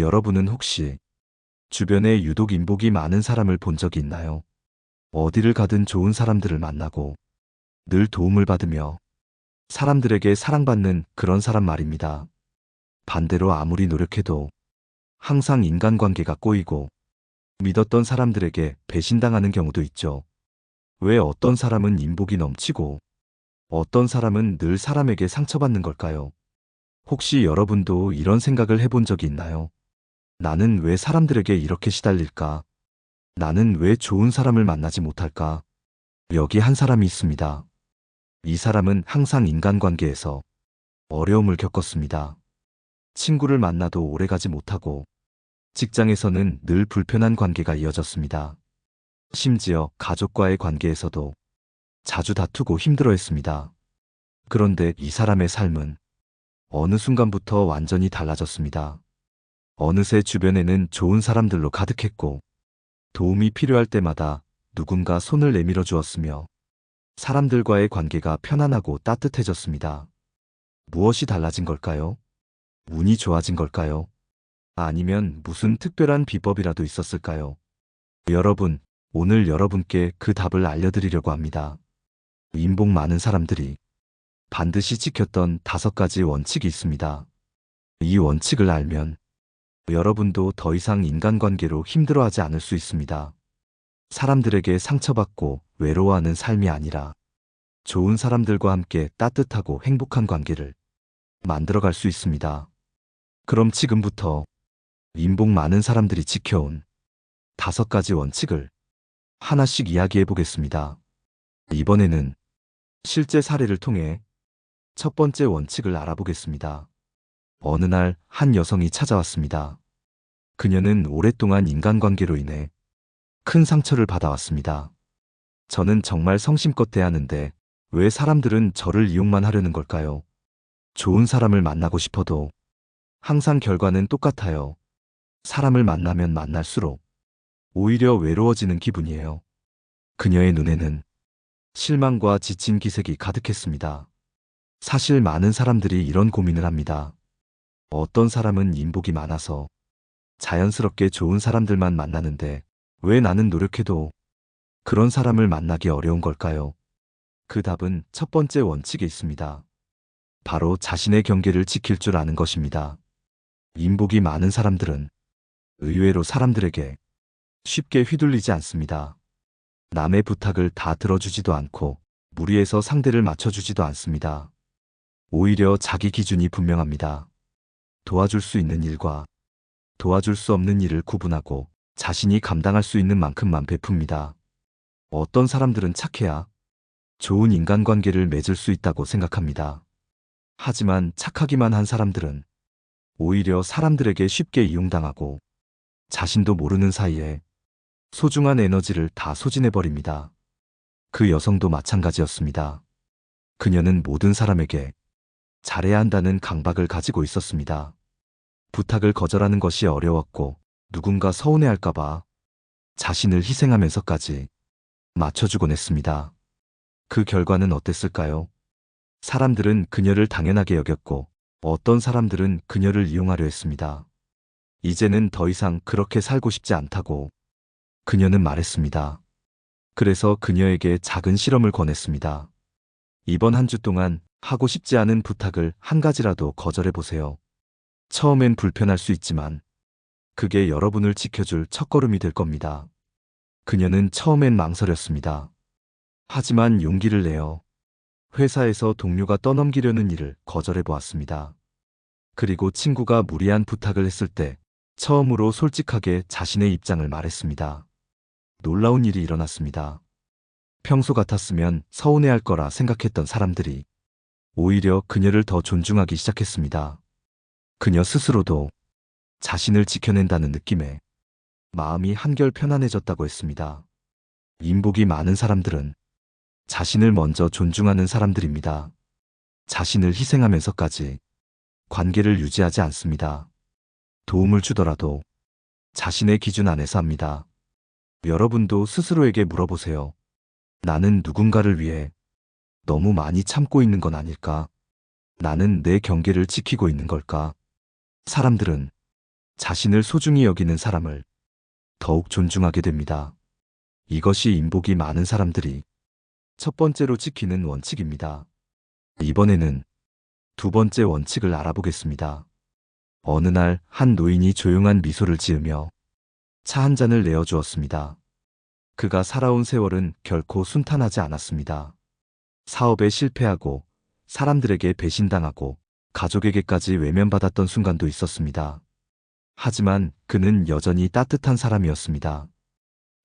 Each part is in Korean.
여러분은 혹시 주변에 유독 인복이 많은 사람을 본 적이 있나요? 어디를 가든 좋은 사람들을 만나고 늘 도움을 받으며 사람들에게 사랑받는 그런 사람 말입니다. 반대로 아무리 노력해도 항상 인간관계가 꼬이고 믿었던 사람들에게 배신당하는 경우도 있죠. 왜 어떤 사람은 인복이 넘치고 어떤 사람은 늘 사람에게 상처받는 걸까요? 혹시 여러분도 이런 생각을 해본 적이 있나요? 나는 왜 사람들에게 이렇게 시달릴까? 나는 왜 좋은 사람을 만나지 못할까? 여기 한 사람이 있습니다. 이 사람은 항상 인간관계에서 어려움을 겪었습니다. 친구를 만나도 오래가지 못하고 직장에서는 늘 불편한 관계가 이어졌습니다. 심지어 가족과의 관계에서도 자주 다투고 힘들어했습니다. 그런데 이 사람의 삶은 어느 순간부터 완전히 달라졌습니다. 어느새 주변에는 좋은 사람들로 가득했고 도움이 필요할 때마다 누군가 손을 내밀어 주었으며 사람들과의 관계가 편안하고 따뜻해졌습니다. 무엇이 달라진 걸까요? 운이 좋아진 걸까요? 아니면 무슨 특별한 비법이라도 있었을까요? 여러분, 오늘 여러분께 그 답을 알려드리려고 합니다. 인복 많은 사람들이 반드시 지켰던 5가지 원칙이 있습니다. 이 원칙을 알면 여러분도 더 이상 인간관계로 힘들어하지 않을 수 있습니다. 사람들에게 상처받고 외로워하는 삶이 아니라 좋은 사람들과 함께 따뜻하고 행복한 관계를 만들어갈 수 있습니다. 그럼 지금부터 인복 많은 사람들이 지켜온 5가지 원칙을 하나씩 이야기해 보겠습니다. 이번에는 실제 사례를 통해 첫 번째 원칙을 알아보겠습니다. 어느 날 한 여성이 찾아왔습니다. 그녀는 오랫동안 인간관계로 인해 큰 상처를 받아왔습니다. 저는 정말 성심껏 대하는데 왜 사람들은 저를 이용만 하려는 걸까요? 좋은 사람을 만나고 싶어도 항상 결과는 똑같아요. 사람을 만나면 만날수록 오히려 외로워지는 기분이에요. 그녀의 눈에는 실망과 지친 기색이 가득했습니다. 사실 많은 사람들이 이런 고민을 합니다. 어떤 사람은 인복이 많아서 자연스럽게 좋은 사람들만 만나는데 왜 나는 노력해도 그런 사람을 만나기 어려운 걸까요? 그 답은 첫 번째 원칙에 있습니다. 바로 자신의 경계를 지킬 줄 아는 것입니다. 인복이 많은 사람들은 의외로 사람들에게 쉽게 휘둘리지 않습니다. 남의 부탁을 다 들어주지도 않고 무리해서 상대를 맞춰주지도 않습니다. 오히려 자기 기준이 분명합니다. 도와줄 수 있는 일과 도와줄 수 없는 일을 구분하고 자신이 감당할 수 있는 만큼만 베풉니다. 어떤 사람들은 착해야 좋은 인간관계를 맺을 수 있다고 생각합니다. 하지만 착하기만 한 사람들은 오히려 사람들에게 쉽게 이용당하고 자신도 모르는 사이에 소중한 에너지를 다 소진해버립니다. 그 여성도 마찬가지였습니다. 그녀는 모든 사람에게 잘해야 한다는 강박을 가지고 있었습니다. 부탁을 거절하는 것이 어려웠고 누군가 서운해할까봐 자신을 희생하면서까지 맞춰주곤 했습니다. 그 결과는 어땠을까요? 사람들은 그녀를 당연하게 여겼고 어떤 사람들은 그녀를 이용하려 했습니다. 이제는 더 이상 그렇게 살고 싶지 않다고 그녀는 말했습니다. 그래서 그녀에게 작은 실험을 권했습니다. 이번 한 주 동안 하고 싶지 않은 부탁을 한 가지라도 거절해 보세요. 처음엔 불편할 수 있지만 그게 여러분을 지켜줄 첫걸음이 될 겁니다. 그녀는 처음엔 망설였습니다. 하지만 용기를 내어 회사에서 동료가 떠넘기려는 일을 거절해 보았습니다. 그리고 친구가 무리한 부탁을 했을 때 처음으로 솔직하게 자신의 입장을 말했습니다. 놀라운 일이 일어났습니다. 평소 같았으면 서운해할 거라 생각했던 사람들이 오히려 그녀를 더 존중하기 시작했습니다. 그녀 스스로도 자신을 지켜낸다는 느낌에 마음이 한결 편안해졌다고 했습니다. 인복이 많은 사람들은 자신을 먼저 존중하는 사람들입니다. 자신을 희생하면서까지 관계를 유지하지 않습니다. 도움을 주더라도 자신의 기준 안에서 합니다. 여러분도 스스로에게 물어보세요. 나는 누군가를 위해 너무 많이 참고 있는 건 아닐까? 나는 내 경계를 지키고 있는 걸까? 사람들은 자신을 소중히 여기는 사람을 더욱 존중하게 됩니다. 이것이 인복이 많은 사람들이 첫 번째로 지키는 원칙입니다. 이번에는 두 번째 원칙을 알아보겠습니다. 어느 날 한 노인이 조용한 미소를 지으며 차 한 잔을 내어주었습니다. 그가 살아온 세월은 결코 순탄하지 않았습니다. 사업에 실패하고 사람들에게 배신당하고 가족에게까지 외면받았던 순간도 있었습니다. 하지만 그는 여전히 따뜻한 사람이었습니다.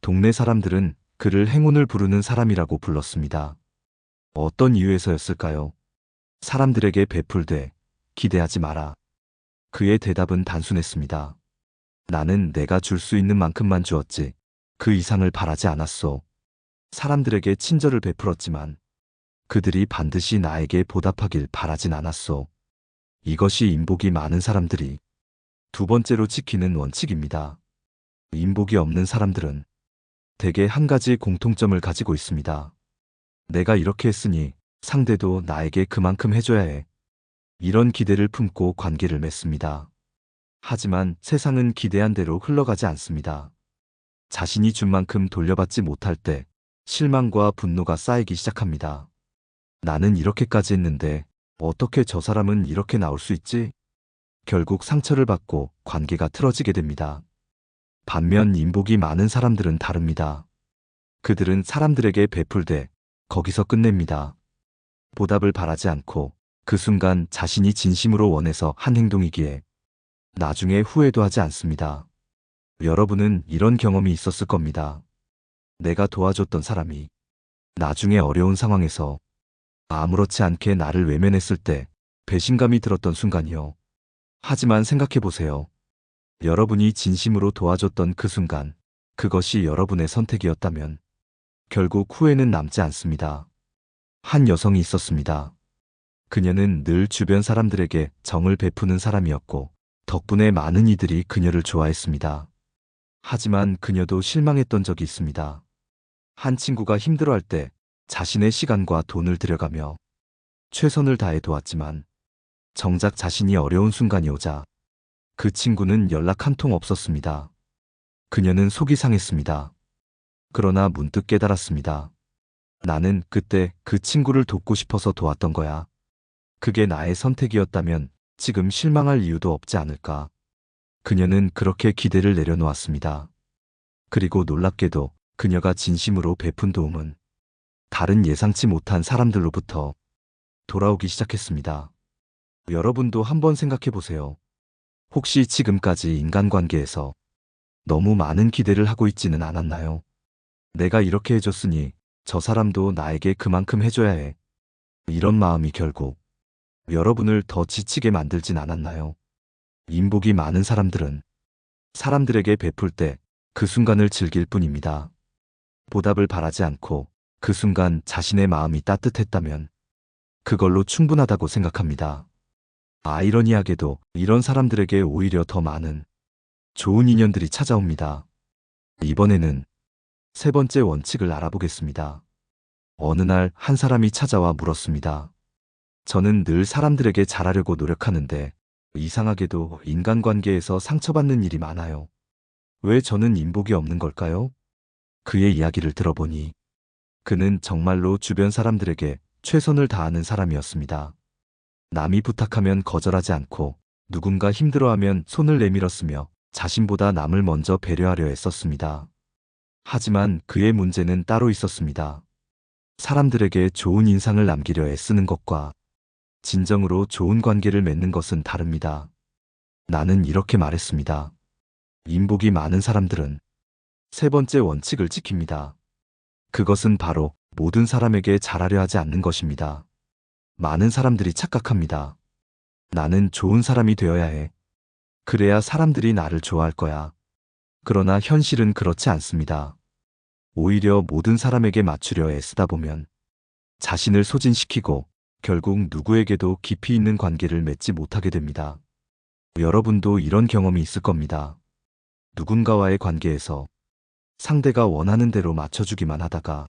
동네 사람들은 그를 행운을 부르는 사람이라고 불렀습니다. 어떤 이유에서였을까요? 사람들에게 베풀되 기대하지 마라. 그의 대답은 단순했습니다. 나는 내가 줄 수 있는 만큼만 주었지 그 이상을 바라지 않았소. 사람들에게 친절을 베풀었지만 그들이 반드시 나에게 보답하길 바라진 않았소. 이것이 인복이 많은 사람들이 두 번째로 지키는 원칙입니다. 인복이 없는 사람들은 대개 한 가지 공통점을 가지고 있습니다. 내가 이렇게 했으니 상대도 나에게 그만큼 해줘야 해. 이런 기대를 품고 관계를 맺습니다. 하지만 세상은 기대한 대로 흘러가지 않습니다. 자신이 준 만큼 돌려받지 못할 때 실망과 분노가 쌓이기 시작합니다. 나는 이렇게까지 했는데 어떻게 저 사람은 이렇게 나올 수 있지? 결국 상처를 받고 관계가 틀어지게 됩니다. 반면 인복이 많은 사람들은 다릅니다. 그들은 사람들에게 베풀되 거기서 끝냅니다. 보답을 바라지 않고 그 순간 자신이 진심으로 원해서 한 행동이기에 나중에 후회도 하지 않습니다. 여러분은 이런 경험이 있었을 겁니다. 내가 도와줬던 사람이 나중에 어려운 상황에서 아무렇지 않게 나를 외면했을 때 배신감이 들었던 순간이요. 하지만 생각해보세요. 여러분이 진심으로 도와줬던 그 순간, 그것이 여러분의 선택이었다면 결국 후회는 남지 않습니다. 한 여성이 있었습니다. 그녀는 늘 주변 사람들에게 정을 베푸는 사람이었고 덕분에 많은 이들이 그녀를 좋아했습니다. 하지만 그녀도 실망했던 적이 있습니다. 한 친구가 힘들어할 때 자신의 시간과 돈을 들여가며 최선을 다해 도왔지만 정작 자신이 어려운 순간이 오자 그 친구는 연락 한 통 없었습니다. 그녀는 속이 상했습니다. 그러나 문득 깨달았습니다. 나는 그때 그 친구를 돕고 싶어서 도왔던 거야. 그게 나의 선택이었다면 지금 실망할 이유도 없지 않을까. 그녀는 그렇게 기대를 내려놓았습니다. 그리고 놀랍게도 그녀가 진심으로 베푼 도움은 다른 예상치 못한 사람들로부터 돌아오기 시작했습니다. 여러분도 한번 생각해 보세요. 혹시 지금까지 인간관계에서 너무 많은 기대를 하고 있지는 않았나요? 내가 이렇게 해줬으니 저 사람도 나에게 그만큼 해줘야 해. 이런 마음이 결국 여러분을 더 지치게 만들진 않았나요? 인복이 많은 사람들은 사람들에게 베풀 때 그 순간을 즐길 뿐입니다. 보답을 바라지 않고 그 순간 자신의 마음이 따뜻했다면 그걸로 충분하다고 생각합니다. 아이러니하게도 이런 사람들에게 오히려 더 많은 좋은 인연들이 찾아옵니다. 이번에는 세 번째 원칙을 알아보겠습니다. 어느 날 한 사람이 찾아와 물었습니다. 저는 늘 사람들에게 잘하려고 노력하는데 이상하게도 인간관계에서 상처받는 일이 많아요. 왜 저는 인복이 없는 걸까요? 그의 이야기를 들어보니 그는 정말로 주변 사람들에게 최선을 다하는 사람이었습니다. 남이 부탁하면 거절하지 않고 누군가 힘들어하면 손을 내밀었으며 자신보다 남을 먼저 배려하려 했었습니다. 하지만 그의 문제는 따로 있었습니다. 사람들에게 좋은 인상을 남기려 애쓰는 것과 진정으로 좋은 관계를 맺는 것은 다릅니다. 나는 이렇게 말했습니다. 인복이 많은 사람들은 세 번째 원칙을 지킵니다. 그것은 바로 모든 사람에게 잘하려 하지 않는 것입니다. 많은 사람들이 착각합니다. 나는 좋은 사람이 되어야 해. 그래야 사람들이 나를 좋아할 거야. 그러나 현실은 그렇지 않습니다. 오히려 모든 사람에게 맞추려 애쓰다 보면 자신을 소진시키고 결국 누구에게도 깊이 있는 관계를 맺지 못하게 됩니다. 여러분도 이런 경험이 있을 겁니다. 누군가와의 관계에서 상대가 원하는 대로 맞춰주기만 하다가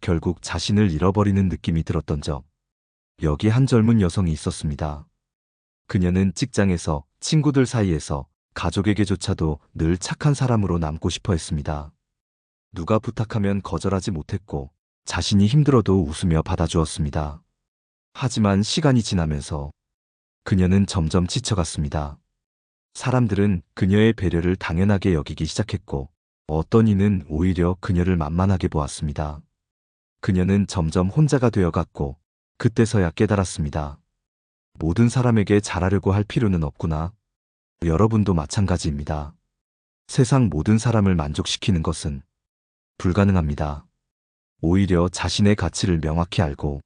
결국 자신을 잃어버리는 느낌이 들었던 적. 여기 한 젊은 여성이 있었습니다. 그녀는 직장에서 친구들 사이에서 가족에게조차도 늘 착한 사람으로 남고 싶어 했습니다. 누가 부탁하면 거절하지 못했고 자신이 힘들어도 웃으며 받아주었습니다. 하지만 시간이 지나면서 그녀는 점점 지쳐갔습니다. 사람들은 그녀의 배려를 당연하게 여기기 시작했고 어떤 이는 오히려 그녀를 만만하게 보았습니다. 그녀는 점점 혼자가 되어갔고 그때서야 깨달았습니다. 모든 사람에게 잘하려고 할 필요는 없구나. 여러분도 마찬가지입니다. 세상 모든 사람을 만족시키는 것은 불가능합니다. 오히려 자신의 가치를 명확히 알고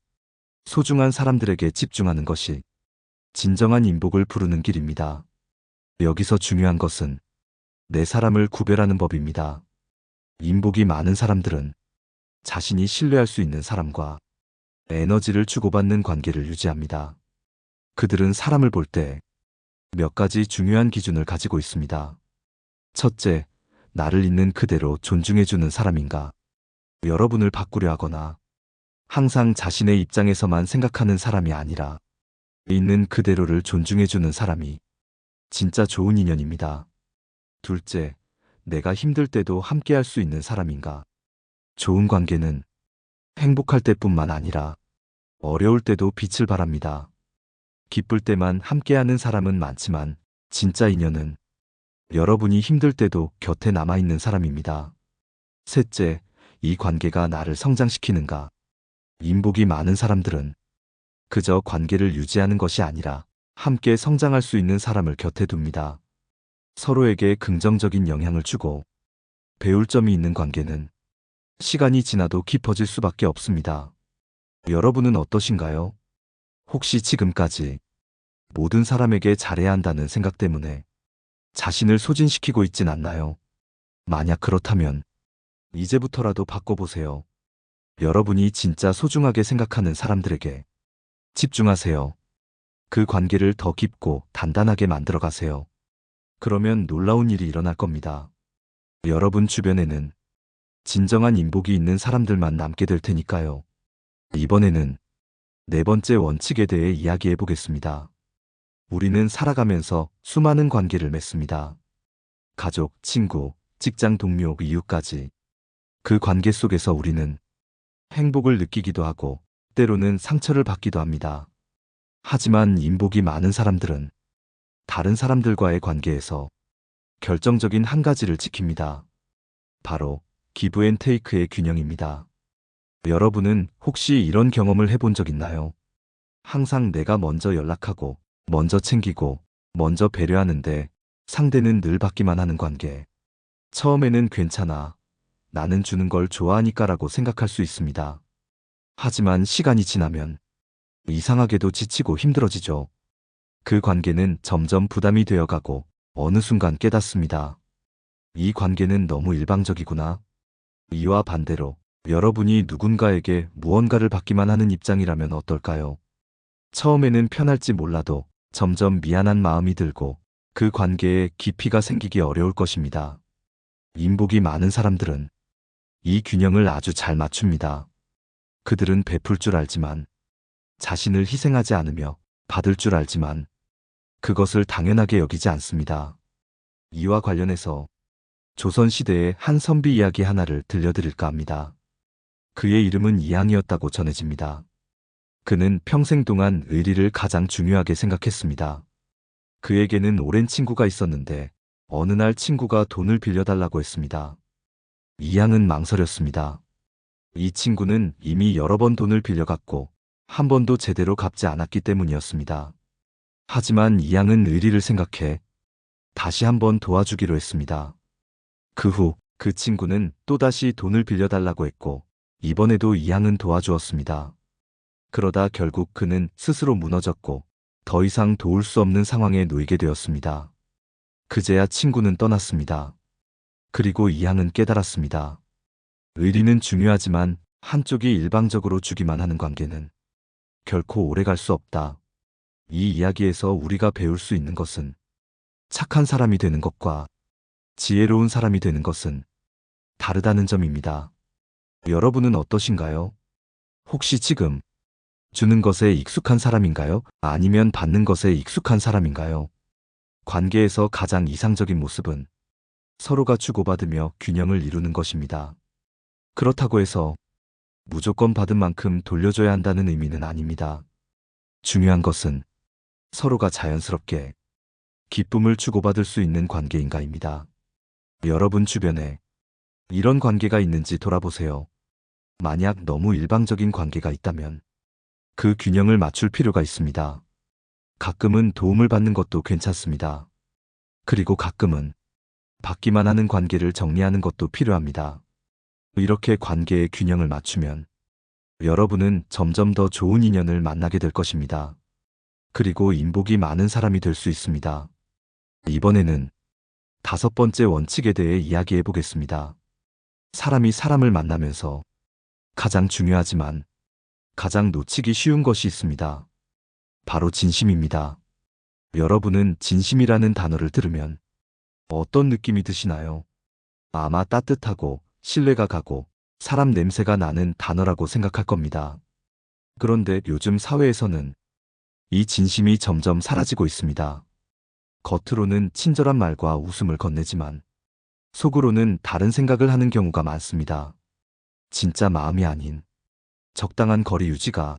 소중한 사람들에게 집중하는 것이 진정한 인복을 부르는 길입니다. 여기서 중요한 것은 내 사람을 구별하는 법입니다. 인복이 많은 사람들은 자신이 신뢰할 수 있는 사람과 에너지를 주고받는 관계를 유지합니다. 그들은 사람을 볼 때 몇 가지 중요한 기준을 가지고 있습니다. 첫째, 나를 있는 그대로 존중해주는 사람인가? 여러분을 바꾸려 하거나 항상 자신의 입장에서만 생각하는 사람이 아니라 있는 그대로를 존중해주는 사람이 진짜 좋은 인연입니다. 둘째, 내가 힘들 때도 함께할 수 있는 사람인가? 좋은 관계는 행복할 때뿐만 아니라 어려울 때도 빛을 발합니다. 기쁠 때만 함께하는 사람은 많지만 진짜 인연은 여러분이 힘들 때도 곁에 남아있는 사람입니다. 셋째, 이 관계가 나를 성장시키는가? 인복이 많은 사람들은 그저 관계를 유지하는 것이 아니라 함께 성장할 수 있는 사람을 곁에 둡니다. 서로에게 긍정적인 영향을 주고 배울 점이 있는 관계는 시간이 지나도 깊어질 수밖에 없습니다. 여러분은 어떠신가요? 혹시 지금까지 모든 사람에게 잘해야 한다는 생각 때문에 자신을 소진시키고 있진 않나요? 만약 그렇다면 이제부터라도 바꿔보세요. 여러분이 진짜 소중하게 생각하는 사람들에게 집중하세요. 그 관계를 더 깊고 단단하게 만들어 가세요. 그러면 놀라운 일이 일어날 겁니다. 여러분 주변에는 진정한 인복이 있는 사람들만 남게 될 테니까요. 이번에는 네 번째 원칙에 대해 이야기해 보겠습니다. 우리는 살아가면서 수많은 관계를 맺습니다. 가족, 친구, 직장 동료, 이웃까지. 그 관계 속에서 우리는 행복을 느끼기도 하고 때로는 상처를 받기도 합니다. 하지만 인복이 많은 사람들은 다른 사람들과의 관계에서 결정적인 한 가지를 지킵니다. 바로 기브 앤 테이크의 균형입니다. 여러분은 혹시 이런 경험을 해본 적 있나요? 항상 내가 먼저 연락하고 먼저 챙기고 먼저 배려하는데 상대는 늘 받기만 하는 관계. 처음에는 괜찮아. 나는 주는 걸 좋아하니까라고 생각할 수 있습니다. 하지만 시간이 지나면 이상하게도 지치고 힘들어지죠. 그 관계는 점점 부담이 되어가고 어느 순간 깨닫습니다. 이 관계는 너무 일방적이구나. 이와 반대로 여러분이 누군가에게 무언가를 받기만 하는 입장이라면 어떨까요? 처음에는 편할지 몰라도 점점 미안한 마음이 들고 그 관계에 깊이가 생기기 어려울 것입니다. 인복이 많은 사람들은 이 균형을 아주 잘 맞춥니다. 그들은 베풀 줄 알지만 자신을 희생하지 않으며 받을 줄 알지만 그것을 당연하게 여기지 않습니다. 이와 관련해서 조선시대의 한 선비 이야기 하나를 들려드릴까 합니다. 그의 이름은 이항이었다고 전해집니다. 그는 평생 동안 의리를 가장 중요하게 생각했습니다. 그에게는 오랜 친구가 있었는데 어느 날 친구가 돈을 빌려달라고 했습니다. 이항은 망설였습니다. 이 친구는 이미 여러 번 돈을 빌려갔고 한 번도 제대로 갚지 않았기 때문이었습니다. 하지만 이항은 의리를 생각해 다시 한번 도와주기로 했습니다. 그 후 그 친구는 또다시 돈을 빌려달라고 했고 이번에도 이항은 도와주었습니다. 그러다 결국 그는 스스로 무너졌고 더 이상 도울 수 없는 상황에 놓이게 되었습니다. 그제야 친구는 떠났습니다. 그리고 이항은 깨달았습니다. 의리는 중요하지만 한쪽이 일방적으로 주기만 하는 관계는 결코 오래갈 수 없다. 이 이야기에서 우리가 배울 수 있는 것은 착한 사람이 되는 것과 지혜로운 사람이 되는 것은 다르다는 점입니다. 여러분은 어떠신가요? 혹시 지금 주는 것에 익숙한 사람인가요? 아니면 받는 것에 익숙한 사람인가요? 관계에서 가장 이상적인 모습은 서로가 주고받으며 균형을 이루는 것입니다. 그렇다고 해서 무조건 받은 만큼 돌려줘야 한다는 의미는 아닙니다. 중요한 것은 서로가 자연스럽게 기쁨을 주고받을 수 있는 관계인가입니다. 여러분 주변에 이런 관계가 있는지 돌아보세요. 만약 너무 일방적인 관계가 있다면 그 균형을 맞출 필요가 있습니다. 가끔은 도움을 받는 것도 괜찮습니다. 그리고 가끔은 받기만 하는 관계를 정리하는 것도 필요합니다. 이렇게 관계의 균형을 맞추면 여러분은 점점 더 좋은 인연을 만나게 될 것입니다. 그리고 인복이 많은 사람이 될 수 있습니다. 이번에는 5번째 원칙에 대해 이야기해 보겠습니다. 사람이 사람을 만나면서 가장 중요하지만 가장 놓치기 쉬운 것이 있습니다. 바로 진심입니다. 여러분은 진심이라는 단어를 들으면 어떤 느낌이 드시나요? 아마 따뜻하고 신뢰가 가고 사람 냄새가 나는 단어라고 생각할 겁니다. 그런데 요즘 사회에서는 이 진심이 점점 사라지고 있습니다. 겉으로는 친절한 말과 웃음을 건네지만 속으로는 다른 생각을 하는 경우가 많습니다. 진짜 마음이 아닌 적당한 거리 유지가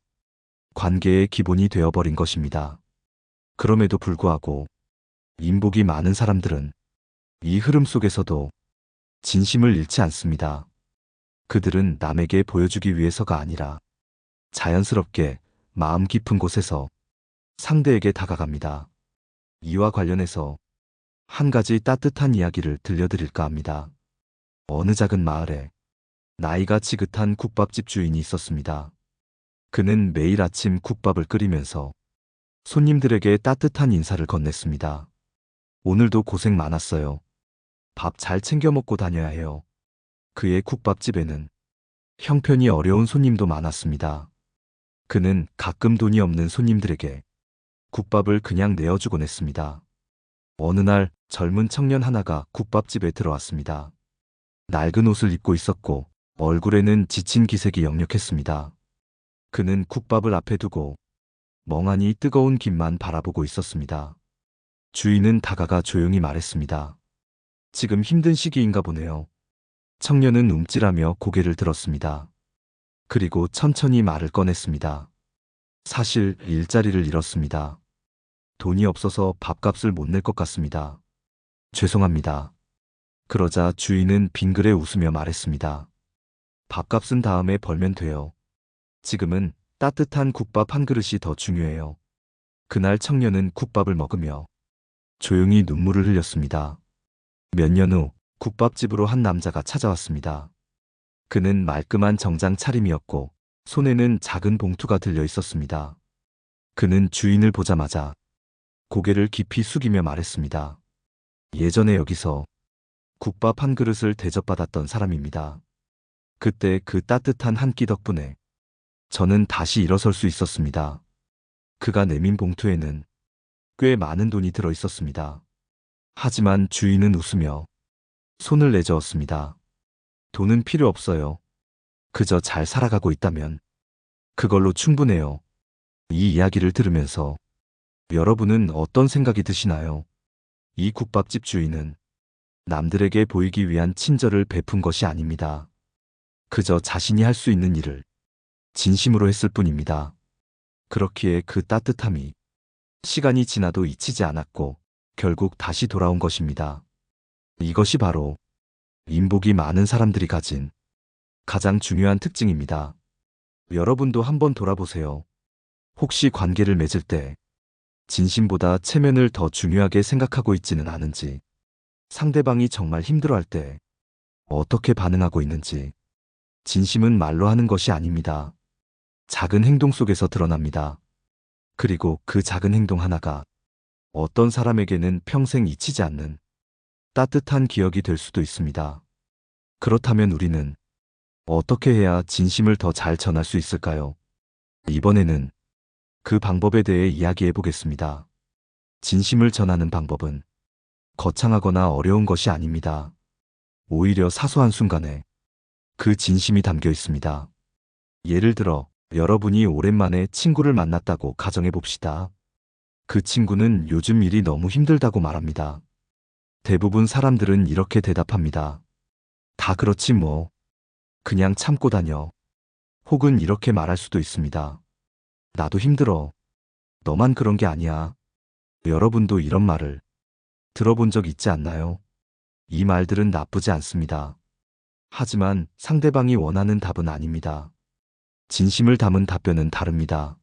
관계의 기본이 되어버린 것입니다. 그럼에도 불구하고 인복이 많은 사람들은 이 흐름 속에서도 진심을 잃지 않습니다. 그들은 남에게 보여주기 위해서가 아니라 자연스럽게 마음 깊은 곳에서 상대에게 다가갑니다. 이와 관련해서 한 가지 따뜻한 이야기를 들려드릴까 합니다. 어느 작은 마을에 나이가 지긋한 국밥집 주인이 있었습니다. 그는 매일 아침 국밥을 끓이면서 손님들에게 따뜻한 인사를 건넸습니다. 오늘도 고생 많았어요. 밥 잘 챙겨 먹고 다녀야 해요. 그의 국밥집에는 형편이 어려운 손님도 많았습니다. 그는 가끔 돈이 없는 손님들에게 국밥을 그냥 내어주곤 했습니다. 어느 날 젊은 청년 하나가 국밥집에 들어왔습니다. 낡은 옷을 입고 있었고 얼굴에는 지친 기색이 역력했습니다. 그는 국밥을 앞에 두고 멍하니 뜨거운 김만 바라보고 있었습니다. 주인은 다가가 조용히 말했습니다. 지금 힘든 시기인가 보네요. 청년은 움찔하며 고개를 들었습니다. 그리고 천천히 말을 꺼냈습니다. 사실 일자리를 잃었습니다. 돈이 없어서 밥값을 못 낼 것 같습니다. 죄송합니다. 그러자 주인은 빙그레 웃으며 말했습니다. 밥값은 다음에 벌면 돼요. 지금은 따뜻한 국밥 한 그릇이 더 중요해요. 그날 청년은 국밥을 먹으며 조용히 눈물을 흘렸습니다. 몇 년 후 국밥집으로 한 남자가 찾아왔습니다. 그는 말끔한 정장 차림이었고 손에는 작은 봉투가 들려 있었습니다. 그는 주인을 보자마자 고개를 깊이 숙이며 말했습니다. 예전에 여기서 국밥 한 그릇을 대접받았던 사람입니다. 그때 그 따뜻한 한 끼 덕분에 저는 다시 일어설 수 있었습니다. 그가 내민 봉투에는 꽤 많은 돈이 들어 있었습니다. 하지만 주인은 웃으며 손을 내저었습니다. 돈은 필요 없어요. 그저 잘 살아가고 있다면 그걸로 충분해요. 이 이야기를 들으면서 여러분은 어떤 생각이 드시나요? 이 국밥집 주인은 남들에게 보이기 위한 친절을 베푼 것이 아닙니다. 그저 자신이 할 수 있는 일을 진심으로 했을 뿐입니다. 그렇기에 그 따뜻함이 시간이 지나도 잊히지 않았고 결국 다시 돌아온 것입니다. 이것이 바로 인복이 많은 사람들이 가진 가장 중요한 특징입니다. 여러분도 한번 돌아보세요. 혹시 관계를 맺을 때 진심보다 체면을 더 중요하게 생각하고 있지는 않은지, 상대방이 정말 힘들어할 때 어떻게 반응하고 있는지. 진심은 말로 하는 것이 아닙니다. 작은 행동 속에서 드러납니다. 그리고 그 작은 행동 하나가 어떤 사람에게는 평생 잊히지 않는 따뜻한 기억이 될 수도 있습니다. 그렇다면 우리는 어떻게 해야 진심을 더 잘 전할 수 있을까요? 이번에는 그 방법에 대해 이야기해 보겠습니다. 진심을 전하는 방법은 거창하거나 어려운 것이 아닙니다. 오히려 사소한 순간에 그 진심이 담겨 있습니다. 예를 들어 여러분이 오랜만에 친구를 만났다고 가정해 봅시다. 그 친구는 요즘 일이 너무 힘들다고 말합니다. 대부분 사람들은 이렇게 대답합니다. 다 그렇지 뭐. 그냥 참고 다녀. 혹은 이렇게 말할 수도 있습니다. 나도 힘들어. 너만 그런 게 아니야. 여러분도 이런 말을 들어본 적 있지 않나요? 이 말들은 나쁘지 않습니다. 하지만 상대방이 원하는 답은 아닙니다. 진심을 담은 답변은 다릅니다.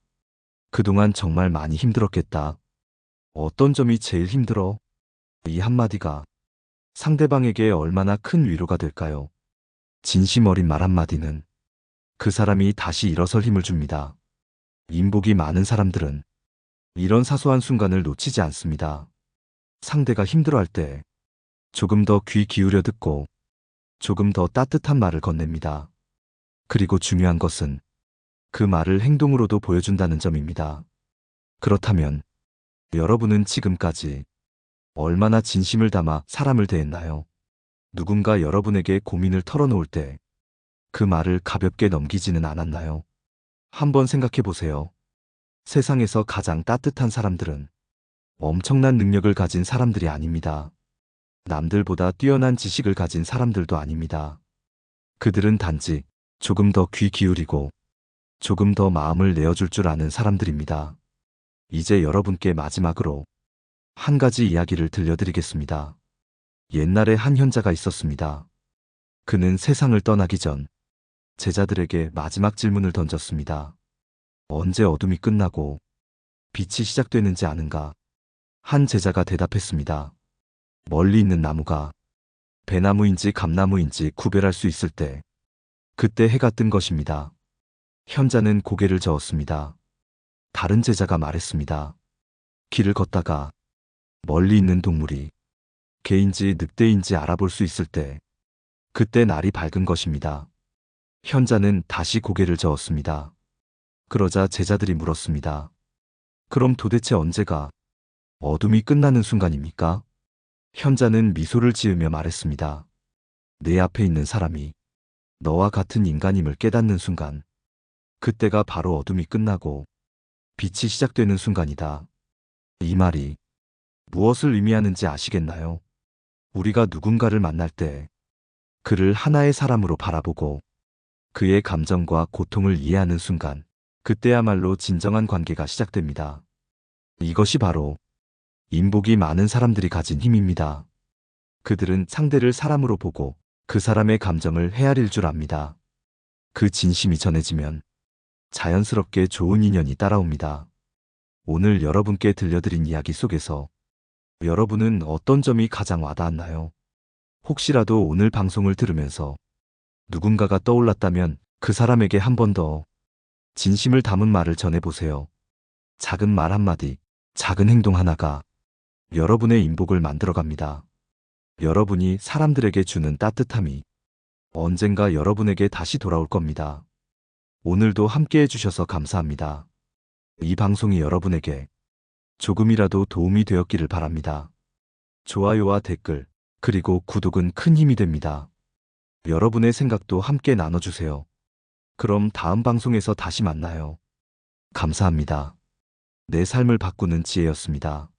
그동안 정말 많이 힘들었겠다. 어떤 점이 제일 힘들어? 이 한마디가 상대방에게 얼마나 큰 위로가 될까요? 진심 어린 말 한마디는 그 사람이 다시 일어설 힘을 줍니다. 인복이 많은 사람들은 이런 사소한 순간을 놓치지 않습니다. 상대가 힘들어할 때 조금 더 귀 기울여 듣고 조금 더 따뜻한 말을 건넵니다. 그리고 중요한 것은 그 말을 행동으로도 보여준다는 점입니다. 그렇다면 여러분은 지금까지 얼마나 진심을 담아 사람을 대했나요? 누군가 여러분에게 고민을 털어놓을 때 그 말을 가볍게 넘기지는 않았나요? 한번 생각해 보세요. 세상에서 가장 따뜻한 사람들은 엄청난 능력을 가진 사람들이 아닙니다. 남들보다 뛰어난 지식을 가진 사람들도 아닙니다. 그들은 단지 조금 더 귀 기울이고 조금 더 마음을 내어줄 줄 아는 사람들입니다. 이제 여러분께 마지막으로 한 가지 이야기를 들려드리겠습니다. 옛날에 한 현자가 있었습니다. 그는 세상을 떠나기 전 제자들에게 마지막 질문을 던졌습니다. 언제 어둠이 끝나고 빛이 시작되는지 아는가? 한 제자가 대답했습니다. 멀리 있는 나무가 배나무인지 감나무인지 구별할 수 있을 때, 그때 해가 뜬 것입니다. 현자는 고개를 저었습니다. 다른 제자가 말했습니다. 길을 걷다가 멀리 있는 동물이 개인지 늑대인지 알아볼 수 있을 때, 그때 날이 밝은 것입니다. 현자는 다시 고개를 저었습니다. 그러자 제자들이 물었습니다. 그럼 도대체 언제가 어둠이 끝나는 순간입니까? 현자는 미소를 지으며 말했습니다. 내 앞에 있는 사람이 너와 같은 인간임을 깨닫는 순간, 그때가 바로 어둠이 끝나고 빛이 시작되는 순간이다. 이 말이 무엇을 의미하는지 아시겠나요? 우리가 누군가를 만날 때 그를 하나의 사람으로 바라보고 그의 감정과 고통을 이해하는 순간, 그때야말로 진정한 관계가 시작됩니다. 이것이 바로 인복이 많은 사람들이 가진 힘입니다. 그들은 상대를 사람으로 보고 그 사람의 감정을 헤아릴 줄 압니다. 그 진심이 전해지면 자연스럽게 좋은 인연이 따라옵니다. 오늘 여러분께 들려드린 이야기 속에서 여러분은 어떤 점이 가장 와닿았나요? 혹시라도 오늘 방송을 들으면서 누군가가 떠올랐다면 그 사람에게 한 번 더 진심을 담은 말을 전해보세요. 작은 말 한마디, 작은 행동 하나가 여러분의 인복을 만들어갑니다. 여러분이 사람들에게 주는 따뜻함이 언젠가 여러분에게 다시 돌아올 겁니다. 오늘도 함께 해주셔서 감사합니다. 이 방송이 여러분에게 조금이라도 도움이 되었기를 바랍니다. 좋아요와 댓글, 그리고 구독은 큰 힘이 됩니다. 여러분의 생각도 함께 나눠주세요. 그럼 다음 방송에서 다시 만나요. 감사합니다. 내 삶을 바꾸는 지혜였습니다.